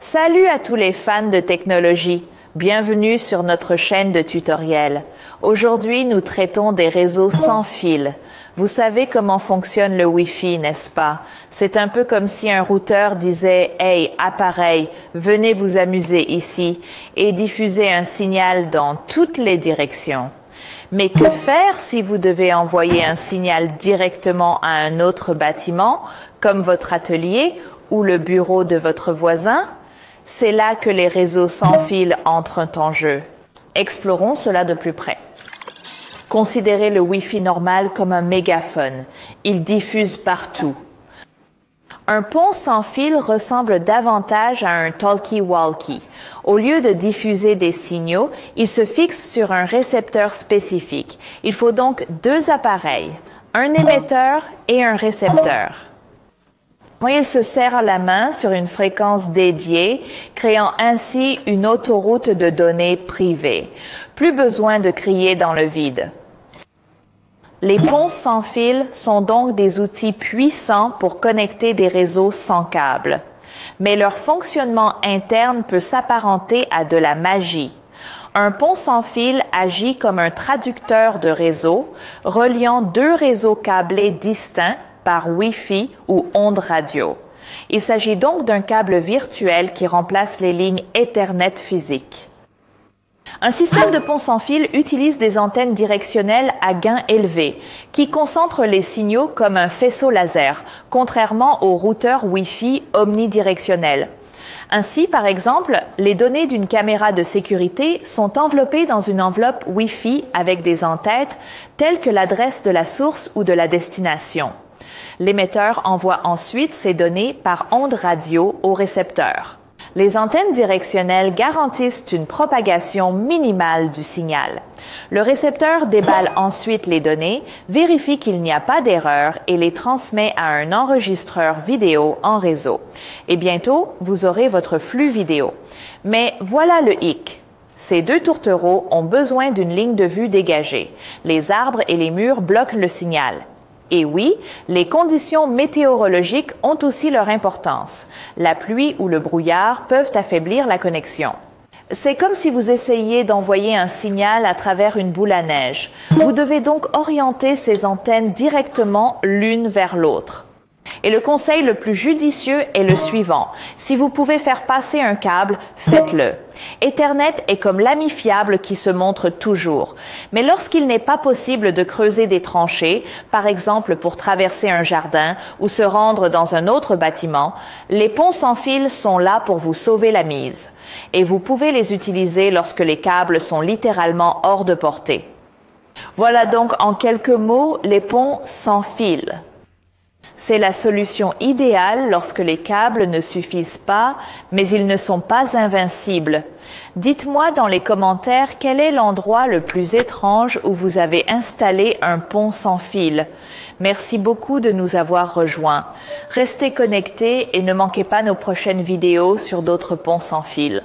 Salut à tous les fans de technologie. Bienvenue sur notre chaîne de tutoriels. Aujourd'hui, nous traitons des réseaux sans fil. Vous savez comment fonctionne le Wi-Fi, n'est-ce pas? C'est un peu comme si un routeur disait « Hey, appareil, venez vous amuser ici » et diffuser un signal dans toutes les directions. Mais que faire si vous devez envoyer un signal directement à un autre bâtiment, comme votre atelier ou le bureau de votre voisin? C'est là que les réseaux sans fil entrent en jeu. Explorons cela de plus près. Considérez le Wi-Fi normal comme un mégaphone. Il diffuse partout. Un pont sans fil ressemble davantage à un talkie-walkie. Au lieu de diffuser des signaux, il se fixe sur un récepteur spécifique. Il faut donc deux appareils, un émetteur et un récepteur. Il se serre la main sur une fréquence dédiée, créant ainsi une autoroute de données privée. Plus besoin de crier dans le vide. Les ponts sans fil sont donc des outils puissants pour connecter des réseaux sans câble. Mais leur fonctionnement interne peut s'apparenter à de la magie. Un pont sans fil agit comme un traducteur de réseau, reliant deux réseaux câblés distincts par Wi-Fi ou ondes radio. Il s'agit donc d'un câble virtuel qui remplace les lignes Ethernet physiques. Un système de pont sans fil utilise des antennes directionnelles à gain élevé qui concentrent les signaux comme un faisceau laser, contrairement aux routeurs Wi-Fi omnidirectionnels. Ainsi, par exemple, les données d'une caméra de sécurité sont enveloppées dans une enveloppe Wi-Fi avec des entêtes telles que l'adresse de la source ou de la destination. L'émetteur envoie ensuite ces données par ondes radio au récepteur. Les antennes directionnelles garantissent une propagation minimale du signal. Le récepteur déballe ensuite les données, vérifie qu'il n'y a pas d'erreur et les transmet à un enregistreur vidéo en réseau. Et bientôt, vous aurez votre flux vidéo. Mais voilà le hic. Ces deux tourtereaux ont besoin d'une ligne de vue dégagée. Les arbres et les murs bloquent le signal. Et oui, les conditions météorologiques ont aussi leur importance. La pluie ou le brouillard peuvent affaiblir la connexion. C'est comme si vous essayiez d'envoyer un signal à travers une boule à neige. Vous devez donc orienter ces antennes directement l'une vers l'autre. Et le conseil le plus judicieux est le suivant. Si vous pouvez faire passer un câble, faites-le. Ethernet est comme l'ami fiable qui se montre toujours. Mais lorsqu'il n'est pas possible de creuser des tranchées, par exemple pour traverser un jardin ou se rendre dans un autre bâtiment, les ponts sans fil sont là pour vous sauver la mise. Et vous pouvez les utiliser lorsque les câbles sont littéralement hors de portée. Voilà donc en quelques mots les ponts sans fil. C'est la solution idéale lorsque les câbles ne suffisent pas, mais ils ne sont pas invincibles. Dites-moi dans les commentaires quel est l'endroit le plus étrange où vous avez installé un pont sans fil. Merci beaucoup de nous avoir rejoints. Restez connectés et ne manquez pas nos prochaines vidéos sur d'autres ponts sans fil.